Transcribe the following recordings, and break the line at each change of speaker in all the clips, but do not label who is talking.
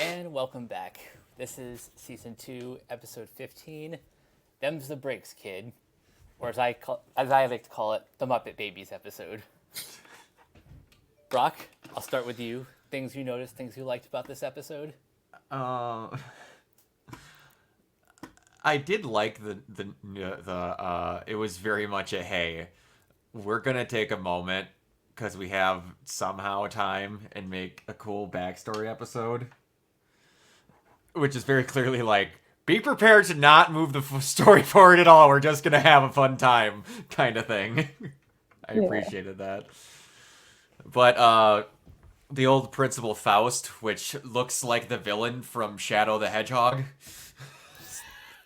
And welcome back. This is season 2, episode 15. Them's the breaks, kid, or as I like to call it, the Muppet Babies episode. Brock, I'll start with you. Things you noticed, things you liked about this episode.
Uh, I did like it was very much a hey, we're gonna take a moment because we have somehow time and make a cool backstory episode, which is very clearly like be prepared to not move the story forward at all. We're just gonna have a fun time kind of thing. I
Yeah.
appreciated that, but the old Principal Faust, which looks like the villain from Shadow the Hedgehog.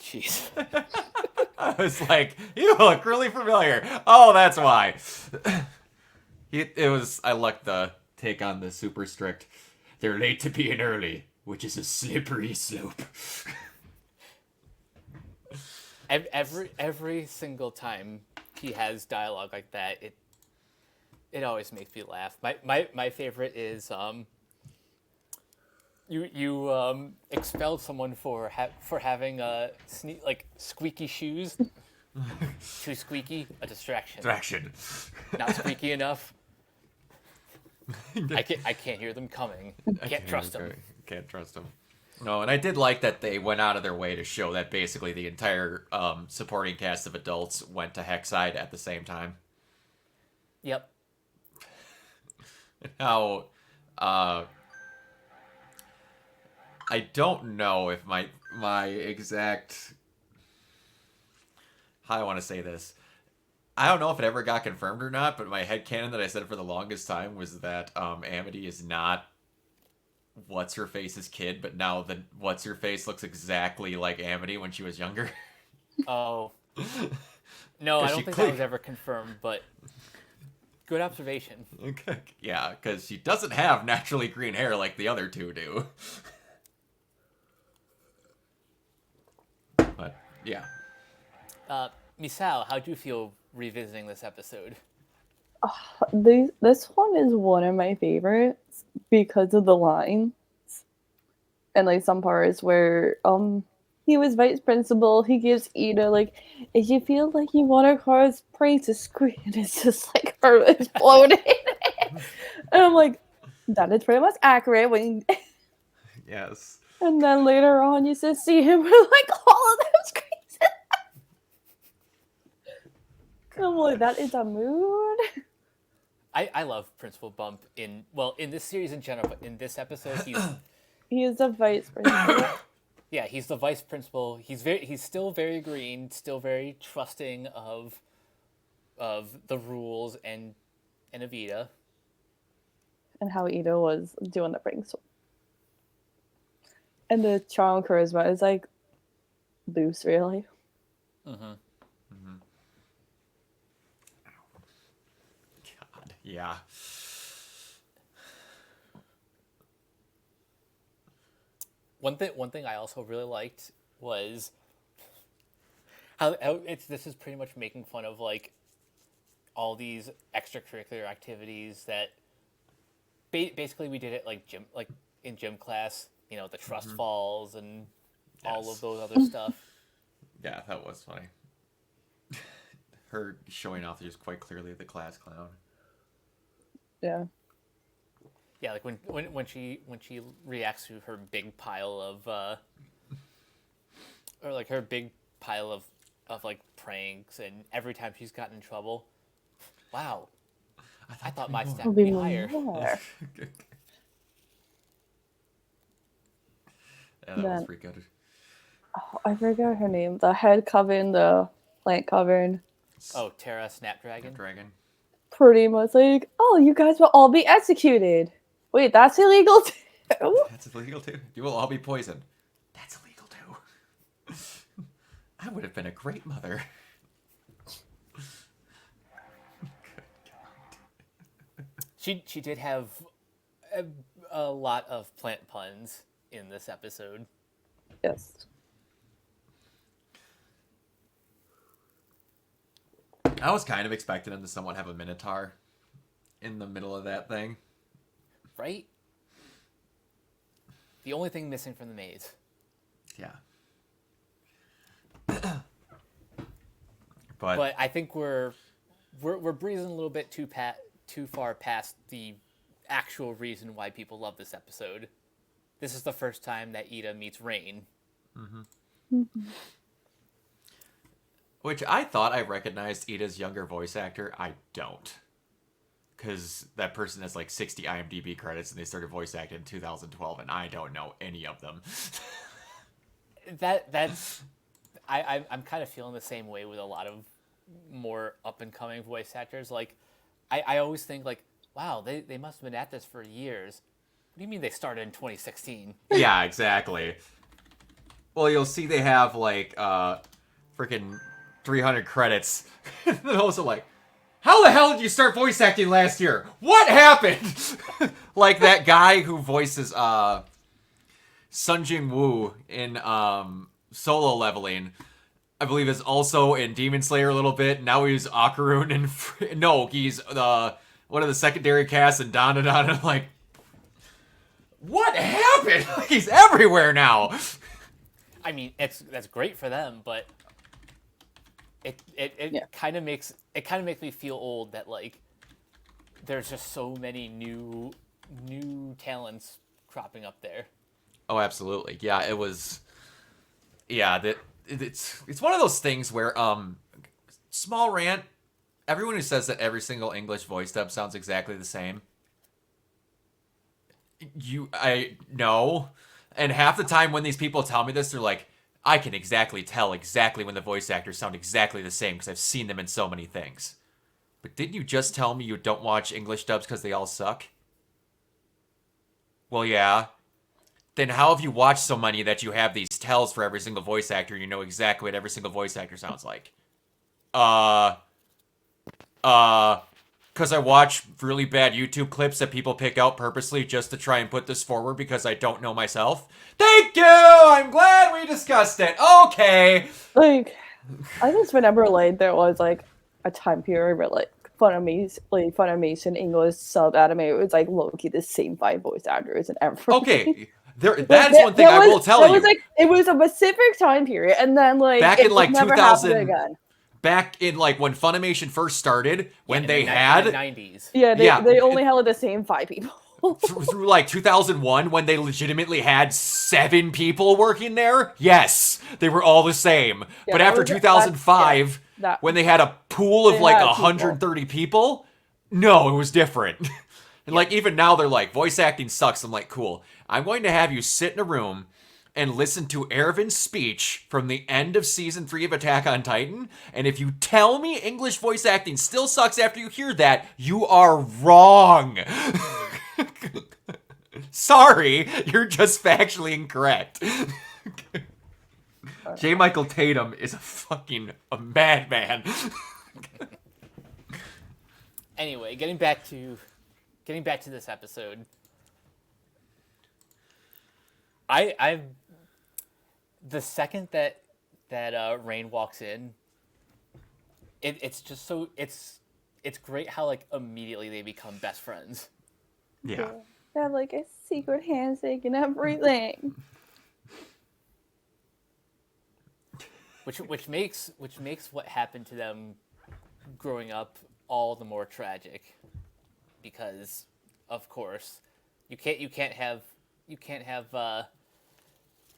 Jeez.
I was like, you look really familiar. Oh, that's why. It was, I liked the take on the super strict. They're late to being early, which is a slippery slope.
Every single time he has dialogue like that, it always makes me laugh. My favorite is you expelled someone for having squeaky shoes. Too squeaky, a distraction.
Distraction.
Not squeaky enough. I can't hear them coming. Can't trust them.
Can't trust them. No, and I did like that they went out of their way to show that basically the entire supporting cast of adults went to Hexside at the same time.
Yep.
How I don't know if my exact how I want to say this. I don't know if it ever got confirmed or not, but my headcanon that I said for the longest time was that Amity is not what's her face's kid, but now the what's her face looks exactly like Amity when she was younger.
Oh. No, I
'Cause
don't
she
think
cle-
that was ever confirmed, but good observation.
Okay. Yeah, because she doesn't have naturally green hair like the other two do. But yeah.
Misao, how'd you feel revisiting this episode?
This one is one of my favorites because of the lines and like some parts where he was vice principal. He gives Ida like, if you feel like you want a car's brain to scream, and it's just like her exploding. And I'm like, that is pretty much accurate.
Yes.
And then later on, you just see him with like all of them screams. I'm like, that is a mood.
I love Principal Bump in this series in general, but in this episode
He is the vice principal.
he's the vice principal. He's still very green, still very trusting of the rules and Evita.
And how Ida was doing the pranks. And the charm charisma is like loose, really.
Mm-hmm.
God. Yeah.
One thing I also really liked was this is pretty much making fun of like all these extracurricular activities that basically we did it like in gym class, the trust falls and all
Yes.
of those other stuff.
Yeah, that was funny. Her showing off is quite clearly the class clown.
Yeah.
Yeah, like when she reacts to her big pile of or like her big pile of like pranks, and every time she's gotten in trouble. Wow. I thought my stat would be higher.
More.
Yeah, that was
Then-
pretty good.
Oh, I forgot her name. The head covering, the plant covering.
Oh, Terra Snapdragon.
Dragon.
Pretty much like, oh, you guys will all be executed. Wait, that's illegal too?
That's illegal too. You will all be poisoned. That's illegal too. I would have been a great mother.
She did have a lot of plant puns in this episode.
Yes.
I was kind of expecting him to somewhat have a Minotaur in the middle of that thing.
Right? the only thing missing from the maze.
Yeah.
But I think we're breezing a little bit too far past the actual reason why people love this episode. This is the first time that Ida meets Rain.
Which I thought I recognized Ida's younger voice actor. I don't. Because that person has like 60 IMDb credits and they started voice acting in 2012 and I don't know any of them.
I'm kind of feeling the same way with a lot of more up and coming voice actors. Like, I always think like, wow, they must have been at this for years. What do you mean they started in 2016?
Yeah, exactly. Well, you'll see they have like freaking 300 credits. And also like, how the hell did you start voice acting last year? What happened? Like that guy who voices Sun Jin Woo in Solo Leveling, I believe is also in Demon Slayer a little bit. Now he's Ocarun and no, he's one of the secondary casts in Dandadan. I'm like, what happened? He's everywhere now.
I mean, that's great for them, but it kind of makes me feel old that like there's just so many new talents cropping up there.
Oh, absolutely. Yeah, it was. Yeah, it's one of those things where small rant. Everyone who says that every single English voice dub sounds exactly the same. I know, and half the time when these people tell me this, they're like, I can tell exactly when the voice actors sound exactly the same because I've seen them in so many things. But didn't you just tell me you don't watch English dubs because they all suck? Well, yeah. Then how have you watched so many that you have these tells for every single voice actor and you know exactly what every single voice actor sounds like? Because I watch really bad YouTube clips that people pick out purposely just to try and put this forward because I don't know myself. Thank you! I'm glad we discussed it. Okay.
Like, I just remember like there was like a time period where like Funimation English sub anime, it was like low-key the same 5 voice actors and everything.
Okay. That is one thing I will tell you.
Was like, it was a specific time period, and then like
back in like
never
2000
again.
Back in like when Funimation first started, when they
the
had
90s.
Yeah, they only held the same 5 people.
through like 2001 when they legitimately had 7 people working there. Yes, they were all the same.
Yeah,
but after 2005, when they had a pool of like 130 people, no, it was different. And like even now they're like, voice acting sucks. I'm like, cool. I'm going to have you sit in a room and listen to Erwin's speech from the end of season 3 of Attack on Titan. And if you tell me English voice acting still sucks after you hear that, you are wrong. Sorry, you're just factually incorrect. J. Michael Tatum is a madman.
Anyway, getting back to this episode. I've the second that Rain walks in, it's just so it's great how like immediately they become best friends.
Yeah.
They have like a secret handshake and everything.
Which makes what happened to them growing up all the more tragic, because of course you can't have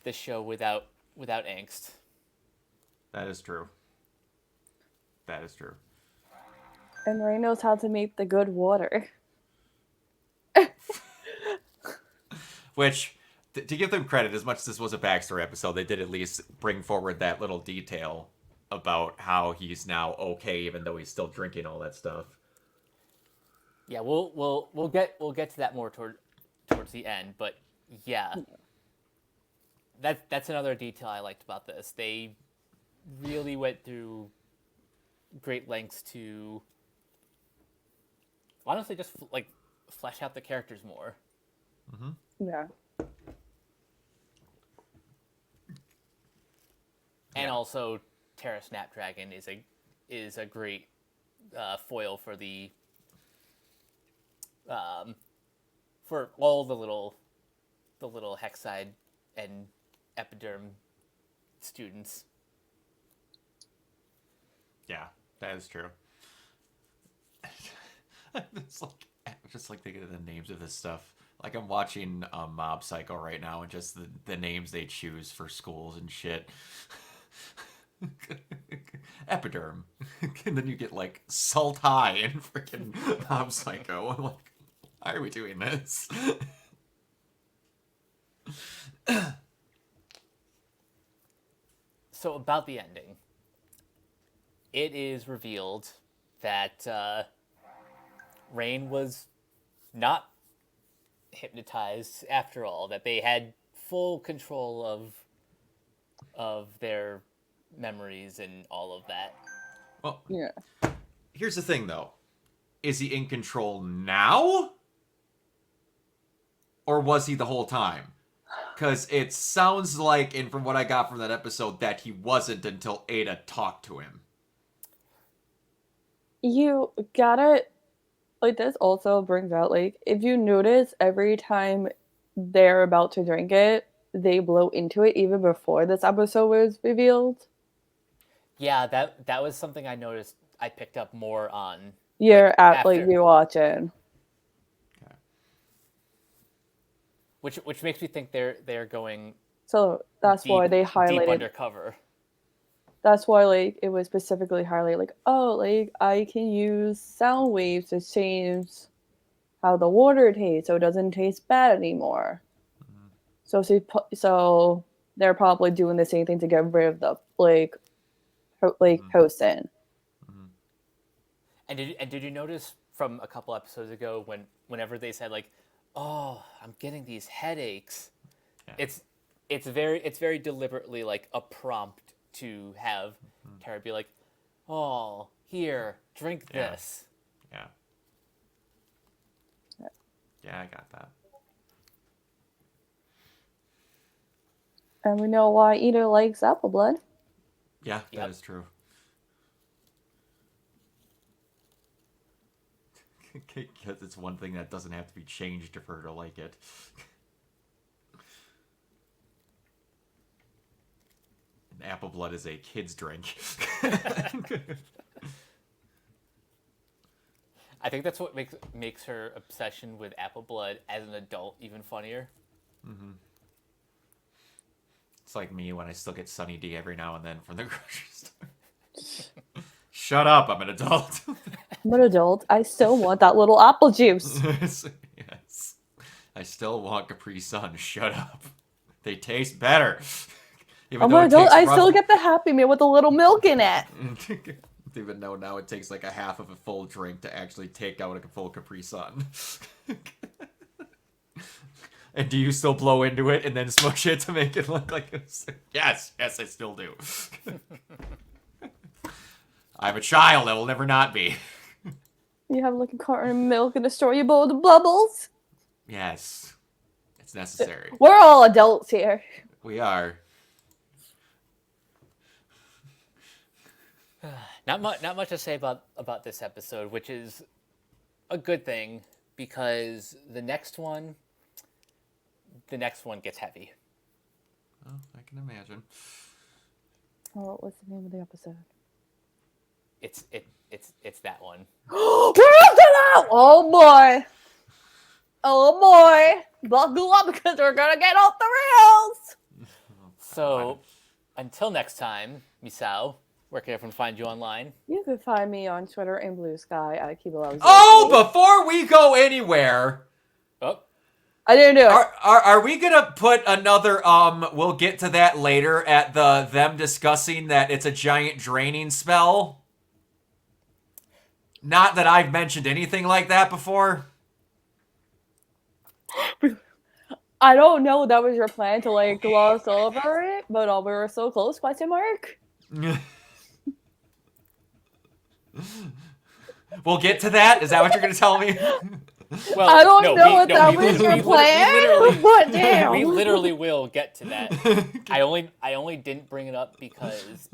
this show without angst.
That is true. That is true.
And Ray knows how to make the good water.
Which, to give them credit, as much as this was a backstory episode, they did at least bring forward that little detail about how he's now okay, even though he's still drinking all that stuff.
Yeah, we'll get to that more towards the end, but yeah. That's another detail I liked about this. They really went through great lengths to honestly just like flesh out the characters more.
Mm-hmm.
Yeah.
And also, Terra Snapdragon is a great foil for the for all the little the little Hexide and Epiderm students.
Yeah, that is true. It's like, I'm just like thinking of the names of this stuff. Like I'm watching Mob Psycho right now, and just the names they choose for schools and shit. Epiderm, and then you get like Salt High and freaking Mob Psycho. I'm like, why are we doing this?
So about the ending, it is revealed that Rain was not hypnotized after all. That they had full control of their memories and all of that.
Well,
Yeah.
here's the thing, though: is he in control now, or was he the whole time? Because it sounds like, and from what I got from that episode, that he wasn't until Ada talked to him.
You gotta, like, this also brings out, like, if you notice every time they're about to drink it, they blow into it even before this episode was revealed.
Yeah, that was something I noticed. I picked up more on.
You're at, like,
after.
you're watching.
Which makes me think they're going
So that's why they
deep
highlighted.
undercover.
That's why, like, it was specifically highlighted, like, oh, like, I can use sound waves to change how the water tastes so it doesn't taste bad anymore.
Mm-hmm.
So they're probably doing the same thing to get rid of the, like, Hosen.
Mm-hmm.
And did you notice from a couple episodes ago whenever they said like, "Oh, I'm getting these headaches,"
Yeah.
it's very deliberately like a prompt to have Tara be like, "Oh, here, drink
Yeah.
this."
Yeah. Yeah, I got that.
And we know why Ida likes apple blood.
Yeah,
Yep.
that is true. Because it's one thing that doesn't have to be changed for her to like it. And apple blood is a kid's drink.
I think that's what makes her obsession with apple blood as an adult even funnier.
Mm-hmm. It's like me when I still get Sunny D every now and then from the grocery store. Shut up, I'm an adult.
I'm an adult. I still want that little apple juice.
Yes. I still want Capri Sun. Shut up. They taste better. Even
I'm
though
an
it
adult.
takes
I still
rough-
get the Happy Meal with a little milk in it.
Even though now it takes like a half of a full drink to actually take out a full Capri Sun. And do you still blow into it and then smush it to make it look like it's... Yes, I still do. I'm a child, I will never not be.
You have like a carton of milk in a store, you blow the bubbles.
Yes, it's necessary.
We're all adults here.
We are.
Not much to say about this episode, which is a good thing because the next one gets heavy.
Oh, I can imagine.
Oh, what's the name of the episode?
It's that one.
We're up to that! Oh boy! Oh boy! Buckle up because we're gonna get off the rails!
So, until next time, Misao, where can everyone find you online?
You can find me on Twitter and Blue Sky at Kibalo.
Oh, before we go anywhere,
Oh,
I didn't do it.
are we gonna put another we'll get to that later at them discussing that it's a giant draining spell? Not that I've mentioned anything like that before.
I don't know that was your plan to like gloss over it, but we were so close, question mark.
We'll get to that. Is that what you're gonna tell me?
well,
I don't
no,
know
we-
if
no,
that
we
was
lit-
your
we lit-
plan,
we literally-
but damn.
We literally will get to that. I only didn't bring it up because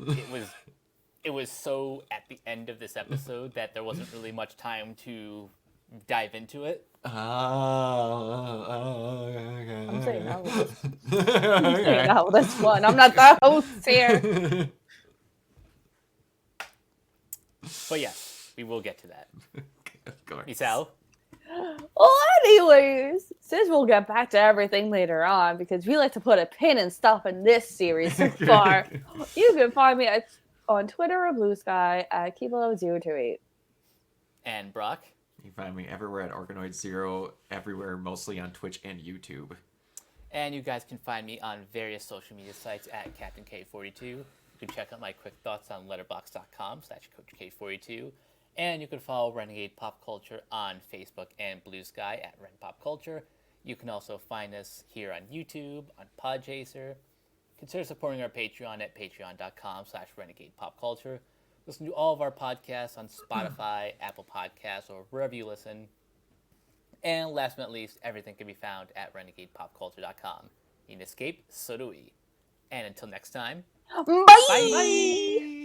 it was so at the end of this episode that there wasn't really much time to dive into it.
Okay.
I'm say no.
Okay.
No, that's fun. I'm not the host here.
But yes, we will get to that.
Of course.
Misao?
Well, anyways, since we'll get back to everything later on because we like to put a pin and stuff in this series so far, you can find me on Twitter or Blue Sky at Kibolo028.
And Brock?
You can find me everywhere at Organoid Zero, everywhere, mostly on Twitch and YouTube.
And you guys can find me on various social media sites at Captain K42. You can check out my quick thoughts on letterboxd.com/CoachK42. And you can follow Renegade Pop Culture on Facebook and Blue Sky at Ren Pop Culture. You can also find us here on YouTube, on Podchaser. Consider supporting our Patreon at patreon.com/Renegade Pop Culture. Listen to all of our podcasts on Spotify, Apple Podcasts, or wherever you listen. And last but not least, everything can be found at renegadepopculture.com. You can escape, so do we. And until next time,
Bye!
bye!